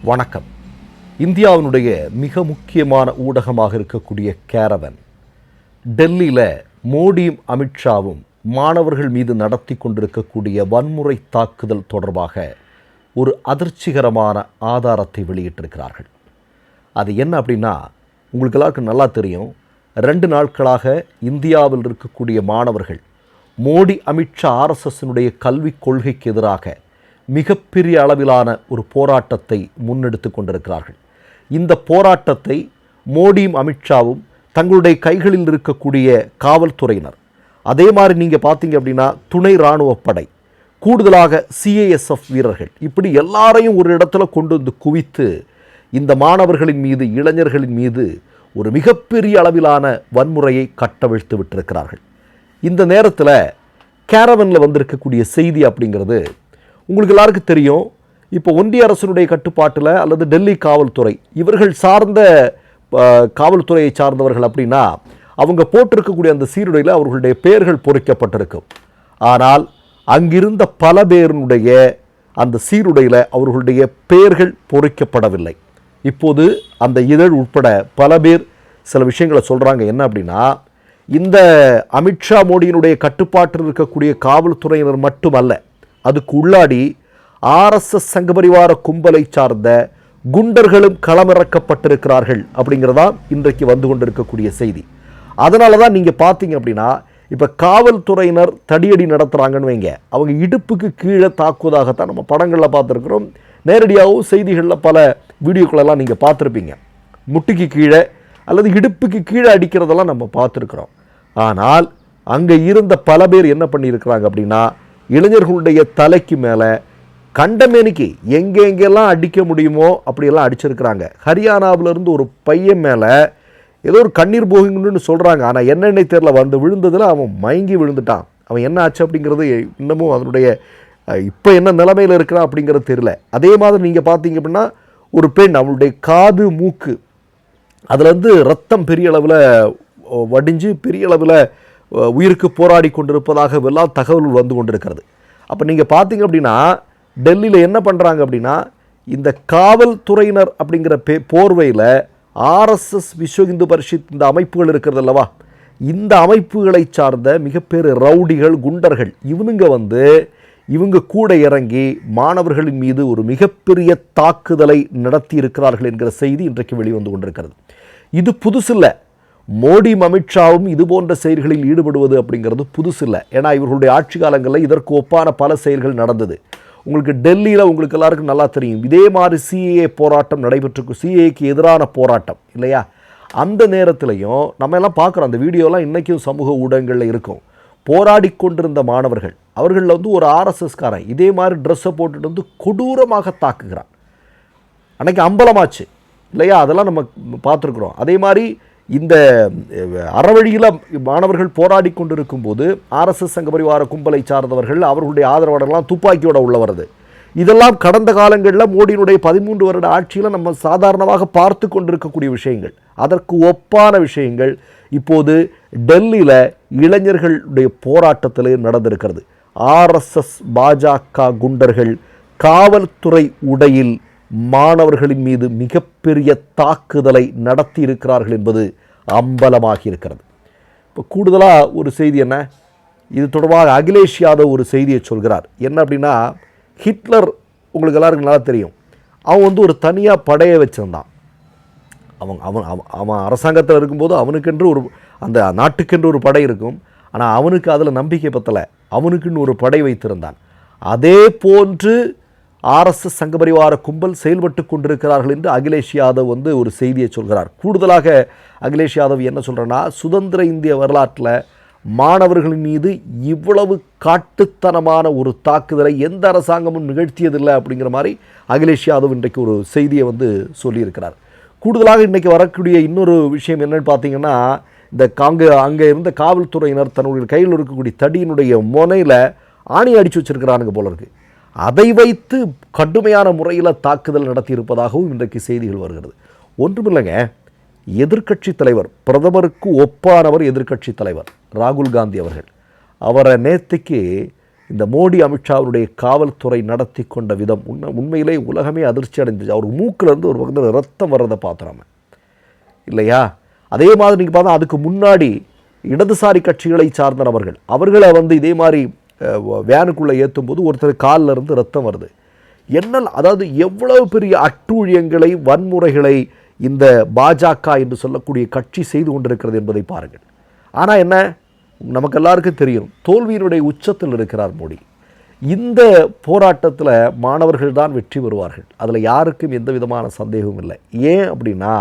வணக்கம். இந்தியாவினுடைய மிக முக்கியமான ஊடகமாக இருக்கக்கூடிய கேரவன் டெல்லியில் மோடியும் அமித்ஷாவும் மாணவர்கள் மீது நடத்தி கொண்டிருக்கக்கூடிய வன்முறை தாக்குதல் தொடர்பாக ஒரு அதிர்ச்சிகரமான ஆதாரத்தை வெளியிட்டிருக்கிறார்கள். அது என்ன அப்படின்னா, உங்களுக்கு எல்லாருக்கும் நல்லா தெரியும். 2 நாட்களாக இந்தியாவில் இருக்கக்கூடிய மாணவர்கள் மோடி அமித்ஷா ஆர்எஸ்எஸ்னுடைய கல்விக் கொள்கைக்கு எதிராக மிகப்பெரிய அளவிலான ஒரு போராட்டத்தை முன்னெடுத்து கொண்டிருக்கிறார்கள். இந்த போராட்டத்தை மோடியும் அமித்ஷாவும் தங்களுடைய கைகளில் இருக்கக்கூடிய காவல்துறையினர், அதே மாதிரி நீங்கள் பார்த்தீங்க அப்படின்னா துணை இராணுவப்படை, கூடுதலாக சிஏஎஸ்எஃப் வீரர்கள், இப்படி எல்லாரையும் ஒரு இடத்துல கொண்டு வந்து குவித்து இந்த மாணவர்களின் மீது, இளைஞர்களின் மீது ஒரு மிகப்பெரிய அளவிலான வன்முறையை கட்டவிழ்த்து விட்டிருக்கிறார்கள். இந்த நேரத்தில் கேரவனில் வந்திருக்கக்கூடிய செய்தி அப்படிங்கிறது உங்களுக்கு எல்லாருக்கும் தெரியும். இப்போ ஒன்றிய அரசினுடைய கட்டுப்பாட்டில் அல்லது டெல்லி காவல்துறை, இவர்கள் சார்ந்த காவல்துறையை சார்ந்தவர்கள் அப்படின்னா அவங்க போட்டிருக்கக்கூடிய அந்த சீருடையில் அவர்களுடைய பெயர்கள் பொறிக்கப்பட்டிருக்கும். ஆனால் அங்கிருந்த பல பேருடைய அந்த சீருடையில் அவர்களுடைய பெயர்கள் பொறிக்கப்படவில்லை. இப்போது அந்த இதழ் உட்பட பல பேர் சில விஷயங்களை சொல்கிறாங்க. என்ன அப்படின்னா, இந்த அமித்ஷா மோடியினுடைய கட்டுப்பாட்டில் இருக்கக்கூடிய காவல்துறையினர் மட்டுமல்ல, அதுக்கு உள்ளாடி ஆர்எஸ்எஸ் சங்கபரிவார கும்பலை சார்ந்த குண்டர்களும் களமிறக்கப்பட்டிருக்கிறார்கள் அப்படிங்கிறதா இன்றைக்கு வந்து கொண்டிருக்கக்கூடிய செய்தி. அதனால தான் நீங்கள் பார்த்தீங்க அப்படின்னா, இப்போ காவல்துறையினர் தடியடி நடத்துகிறாங்கன்னு வைங்க, அவங்க இடுப்புக்கு கீழே தாக்குவதாகத்தான் நம்ம படங்களில் பார்த்துருக்குறோம். நேரடியாகவும் செய்திகளில் பல வீடியோக்களெல்லாம் நீங்கள் பார்த்துருப்பீங்க. முட்டிக்கு கீழே அல்லது இடுப்புக்கு கீழே அடிக்கிறதெல்லாம் நம்ம பார்த்துருக்குறோம். ஆனால் அங்கே இருந்த பல பேர் என்ன பண்ணியிருக்கிறாங்க அப்படின்னா, இளைஞர்களுடைய தலைக்கு மேலே கண்டமேனிக்கு எங்கெங்கெல்லாம் அடிக்க முடியுமோ அப்படியெல்லாம் அடிச்சிருக்கிறாங்க. ஹரியானாவிலிருந்து ஒரு பையன் மேலே ஏதோ ஒரு கண்ணீர் போகுங்கன்னு சொல்கிறாங்க. ஆனால் என்னென்ன தெரியல, வந்து விழுந்ததில் அவன் மயங்கி விழுந்துட்டான். அவன் என்ன ஆச்சு அப்படிங்கிறது இன்னமும் அதனுடைய இப்போ என்ன நிலைமையில் இருக்கிறான் அப்படிங்கிறது தெரியல. அதே மாதிரி நீங்கள் பார்த்தீங்க அப்படின்னா, ஒரு பெண், அவளுடைய காது, மூக்கு, அதுலேருந்து ரத்தம் பெரிய அளவில் வடிஞ்சு பெரிய அளவில் உயிருக்கு போராடி கொண்டிருப்பதாக எல்லாம் தகவல் வந்து கொண்டிருக்கிறது. அப்போ நீங்கள் பார்த்தீங்க அப்படின்னா, டெல்லியில் என்ன பண்ணுறாங்க அப்படின்னா, இந்த காவல்துறையினர் அப்படிங்கிற போர்வையில் ஆர்எஸ்எஸ், விஸ்வ இந்து பரிஷத், இந்த அமைப்புகள் இருக்கிறது அல்லவா, இந்த அமைப்புகளை சார்ந்த மிகப்பெரிய ரவுடிகள், குண்டர்கள், இவங்க கூட இறங்கி மாணவர்களின் மீது ஒரு மிகப்பெரிய தாக்குதலை நடத்தி இருக்கிறார்கள் என்கிற செய்தி இன்றைக்கு வெளிவந்து கொண்டிருக்கிறது. இது புதுசில்லை. மோடி அமித்ஷாவும் இது போன்ற செயல்களில் ஈடுபடுவது அப்படிங்கிறது புதுசில்லை. ஏன்னா இவர்களுடைய ஆட்சி காலங்களில் இதற்கு ஒப்பான பல செயல்கள் நடந்தது. உங்களுக்கு டெல்லியில் உங்களுக்கு எல்லாருக்கும் நல்லா தெரியும், இதே மாதிரி சிஏஏ போராட்டம் நடைபெற்றிருக்கு, சிஏஏக்கு எதிரான போராட்டம் இல்லையா? அந்த நேரத்திலையும் நம்ம எல்லாம் பார்க்குறோம், அந்த வீடியோலாம் இன்றைக்கும் சமூக ஊடகங்களில் இருக்கும். போராடி கொண்டிருந்த மாணவர்கள், அவர்களில் வந்து ஒரு ஆர்எஸ்எஸ்காரன் இதே மாதிரி ட்ரெஸ்ஸை போட்டுட்டு வந்து கொடூரமாக தாக்குகிறான். அன்றைக்கி அம்பலமாச்சு இல்லையா? அதெல்லாம் நம்ம பார்த்துருக்குறோம். அதே மாதிரி இந்த அறவழியில் மாணவர்கள் போராடி கொண்டிருக்கும் போது ஆர்எஸ்எஸ் சங்கபரிவார கும்பலை சார்ந்தவர்கள், அவர்களுடைய ஆதரவாளர்கள்லாம் துப்பாக்கியோட உள்ள வருது. இதெல்லாம் கடந்த காலங்களில் மோடியினுடைய 13 வருட ஆட்சியில் நம்ம சாதாரணமாக பார்த்து கொண்டிருக்கக்கூடிய விஷயங்கள். அதற்கு ஒப்பான விஷயங்கள் இப்போது டெல்லியில் இளைஞர்களுடைய போராட்டத்தில் நடந்திருக்கிறது. ஆர்எஸ்எஸ், பாஜக குண்டர்கள் காவல்துறை உடையில் மாணவர்களின் மீது மிகப்பெரிய தாக்குதலை நடத்தி இருக்கிறார்கள் என்பது அம்பலமாகி இருக்கிறது. இப்போ கூடுதலாக ஒரு செய்தி என்ன, இது தொடர்பாக அகிலேஷ் யாதவ் ஒரு செய்தியை சொல்கிறார். என்ன அப்படின்னா, ஹிட்லர் உங்களுக்கு எல்லாருக்கும் நல்லா தெரியும், அவன் வந்து ஒரு தனியாக படையை வச்சுருந்தான். அவன் அரசாங்கத்தில் இருக்கும்போது அவனுக்கென்று ஒரு, அந்த நாட்டுக்கென்று ஒரு படை இருக்கும். ஆனால் அவனுக்கு அதில் நம்பிக்கை பத்தலை, அவனுக்குன்னு ஒரு படை வைத்திருந்தான். அதே போன்று ஆர்எஸ்எஸ் சங்கபரிவார கும்பல் செயல்பட்டு கொண்டிருக்கிறார்கள் என்று அகிலேஷ் யாதவ் வந்து ஒரு செய்தியை சொல்கிறார். கூடுதலாக அகிலேஷ் யாதவ் என்ன சொல்கிறேன்னா, சுதந்திர இந்திய வரலாற்றில் மாணவர்களின் மீது இவ்வளவு காட்டுத்தனமான ஒரு தாக்குதலை எந்த அரசாங்கமும் நிகழ்த்தியதில்லை அப்படிங்கிற மாதிரி அகிலேஷ் யாதவ் இன்றைக்கு ஒரு செய்தியை வந்து சொல்லியிருக்கிறார். கூடுதலாக இன்றைக்கி வரக்கூடிய இன்னொரு விஷயம் என்னென்னு பார்த்தீங்கன்னா, இந்த அங்கே இருந்த காவல்துறையினர் தன்னுடைய கையில் இருக்கக்கூடிய தடியினுடைய முனையில் ஆணி அடித்து வச்சுருக்கிறானுங்க போல இருக்குது. அதை வைத்து கடுமையான முறையில் தாக்குதல் நடத்தியிருப்பதாகவும் இன்றைக்கு செய்திகள் வருகிறது. ஒன்றுமில்லைங்க, எதிர்க்கட்சி தலைவர், பிரதமருக்கு ஒப்பானவர் எதிர்க்கட்சி தலைவர் ராகுல் காந்தி அவர்கள், அவரை நேற்றுக்கு இந்த மோடி அமித்ஷாவுடைய காவல்துறை நடத்தி கொண்ட விதம் உண்மையிலே உலகமே அதிர்ச்சி அடைந்துச்சு. அவர் மூக்கிலேருந்து ஒரு பக்கத்தில் ரத்தம் வர்றதை பார்த்துறாம இல்லையா? அதே மாதிரி நீங்கள் பார்த்தா அதுக்கு முன்னாடி இடதுசாரி கட்சிகளை சார்ந்த நபர்கள் அவர்களை இதே மாதிரி வேனுக்குள்ளே ஏற்றும் போது ஒருத்தர் காலில் இருந்து ரத்தம் வருது. என்ன, அதாவது எவ்வளவு பெரிய அட்டூழியங்களை வன்முறைகளை இந்த பாஜக என்று சொல்லக்கூடிய கட்சி செய்து கொண்டிருக்கிறது என்பதை பாருங்கள். ஆனால் என்ன, நமக்கு எல்லாருக்கும் தெரியும், தோல்வியினுடைய உச்சத்தில் இருக்கிறார் மோடி. இந்த போராட்டத்தில் மாணவர்கள் தான் வெற்றி பெறுவார்கள், அதில் யாருக்கும் எந்த விதமான சந்தேகமும் இல்லை. ஏன் அப்படின்னா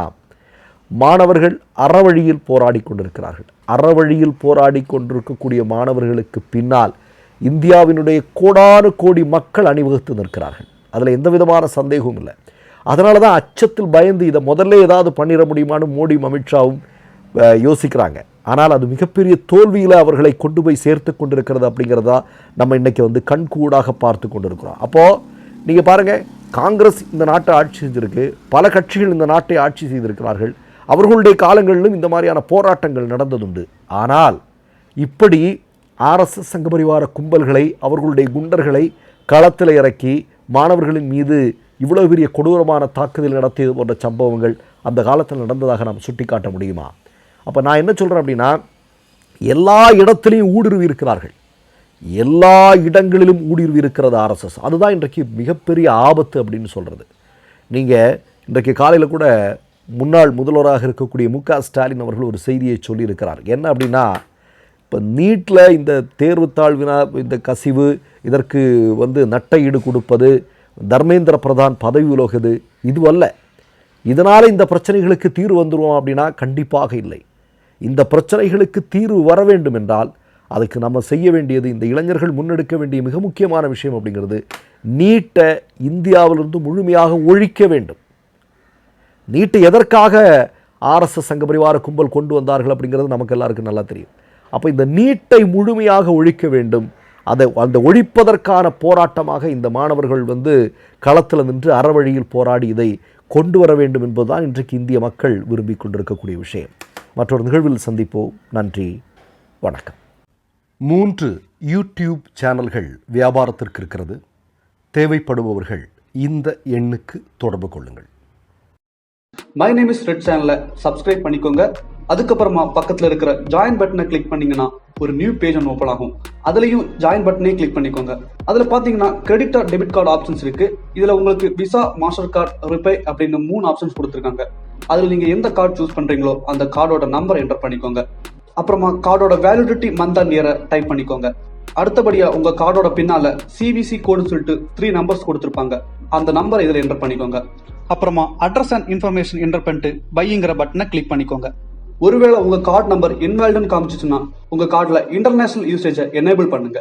மாணவர்கள் அறவழியில் போராடி கொண்டிருக்கிறார்கள். அறவழியில் போராடி கொண்டிருக்கக்கூடிய மாணவர்களுக்கு பின்னால் இந்தியாவினுடைய கோடானு கோடி மக்கள் அணிவகுத்து நிற்கிறார்கள், அதில் எந்த விதமான சந்தேகமும் இல்லை. அதனால தான் அச்சத்தில் பயந்து இதை முதல்ல ஏதாவது பண்ணிட முடியுமான்னு மோடியும் அமித்ஷாவும் யோசிக்கிறாங்க. ஆனால் அது மிகப்பெரிய தோல்வியில் அவர்களை கொண்டு போய் சேர்த்து கொண்டிருக்கிறது அப்படிங்கிறதா நம்ம இன்றைக்கி கண்கூடாக பார்த்து கொண்டிருக்கிறோம். அப்போது நீங்கள் பாருங்கள், காங்கிரஸ் இந்த நாட்டை ஆட்சி செஞ்சுருக்கு, பல கட்சிகள் இந்த நாட்டை ஆட்சி செய்திருக்கிறார்கள், அவர்களுடைய காலங்களிலும் இந்த மாதிரியான போராட்டங்கள் நடந்ததுண்டு. ஆனால் இப்படி RSS சங்கபரிவார கும்பல்களை, அவர்களுடைய குண்டர்களை களத்தில் இறக்கி மாணவர்களின் மீது இவ்வளவு பெரிய கொடூரமான தாக்குதல் நடத்தியது போன்ற சம்பவங்கள் அந்த காலத்தில் நடந்ததாக நாம் சுட்டி காட்ட முடியுமா? அப்போ நான் என்ன சொல்கிறேன் அப்படின்னா, எல்லா இடத்துலையும் ஊடுருவி இருக்கிறார்கள், எல்லா இடங்களிலும் ஊடுருவி இருக்கிறது RSS. அதுதான் இன்றைக்கு மிகப்பெரிய ஆபத்து அப்படின்னு சொல்கிறது. நீங்கள் இன்றைக்கு காலையில் கூட முன்னாள் முதல்வராக இருக்கக்கூடிய MK ஸ்டாலின் அவர்கள் ஒரு செய்தியை சொல்லியிருக்கிறார். என்ன அப்படின்னா, இப்போ நீட்டில் இந்த தேர்வுத்தாழ் வினா, இந்த கசிவு, இதற்கு நட்டை ஈடு கொடுப்பது, தர்மேந்திர பிரதான் பதவி விலகுது, இதுவல்ல. இதனால் இந்த பிரச்சனைகளுக்கு தீர்வு வந்துடுவோம் அப்படின்னா கண்டிப்பாக இல்லை. இந்த பிரச்சனைகளுக்கு தீர்வு வர வேண்டும் என்றால் அதுக்கு நம்ம செய்ய வேண்டியது, இந்த இளைஞர்கள் முன்னெடுக்க வேண்டிய மிக முக்கியமான விஷயம் அப்படிங்கிறது, நீட்டை இந்தியாவிலிருந்து முழுமையாக ஒழிக்க வேண்டும். நீட்டை எதற்காக RSS சங்கபரிவார கும்பல் கொண்டு வந்தார்கள் அப்படிங்கிறது நமக்கு எல்லாருக்கும் நல்லா தெரியும். அப்போ இந்த நீட்டை முழுமையாக ஒழிக்க வேண்டும். அந்த ஒழிப்பதற்கான போராட்டமாக இந்த மாணவர்கள் களத்தில் நின்று அறவழியில் போராடி இதை கொண்டு வர வேண்டும் என்பதுதான் இன்றைக்கு இந்திய மக்கள் விரும்பி கொண்டிருக்கக்கூடிய விஷயம். மற்றொரு நிகழ்வில் சந்திப்போம். நன்றி, வணக்கம். 3 யூடியூப் சேனல்கள் வியாபாரத்திற்கு இருக்கிறது. தேவைப்படுபவர்கள் இந்த எண்ணுக்கு தொடர்பு கொள்ளுங்கள். மை நேம் இஸ் ரெட் சேனலை சப்ஸ்கிரைப் பண்ணிக்கோங்க. அதுக்கப்புறமா பக்கத்தில் இருக்கிற ஜாயின் பட்டனை கிளிக் பண்ணீங்கன்னா ஒரு நியூ பேஜ் ஒன்று ஓப்பன் ஆகும். அதுலயும் ஜாயின் பட்டனே கிளிக் பண்ணிக்கோங்க. அதுல பாத்தீங்கன்னா credit R debit card options இருக்கு. இதுல உங்களுக்கு விசா, மாஸ்டர் கார்டு, ரிப்பே அப்படின்னு 3 ஆப்ஷன்ஸ் கொடுத்துருக்காங்க. அதுல நீங்க எந்த கார்டு சூஸ் பண்றீங்களோ அந்த கார்டோட நம்பர் என்டர் பண்ணிக்கோங்க. அப்புறமா கார்டோட வேலிடிட்டி மந்த் அண்ட் இயரை டைப் பண்ணிக்கோங்க. அடுத்தபடியா உங்க கார்டோட பின்னால CVC கோடுன்னு சொல்லிட்டு 3 நம்பர்ஸ் கொடுத்துருப்பாங்க. அந்த நம்பர் இதுல என்டர் பண்ணிக்கோங்க. அப்புறமா அட்ரஸ் அண்ட் இன்ஃபர்மேஷன் என்டர் பண்ணிட்டு பைங்கிற பட்டனை கிளிக் பண்ணிக்கோங்க. ஒருவேளை உங்க கார்டு நம்பர் இன்வாலிட்னு காமிச்சிச்சுன்னா உங்க கார்டுல இன்டர்நேஷனல் யூசேஜை எனேபிள் பண்ணுங்க.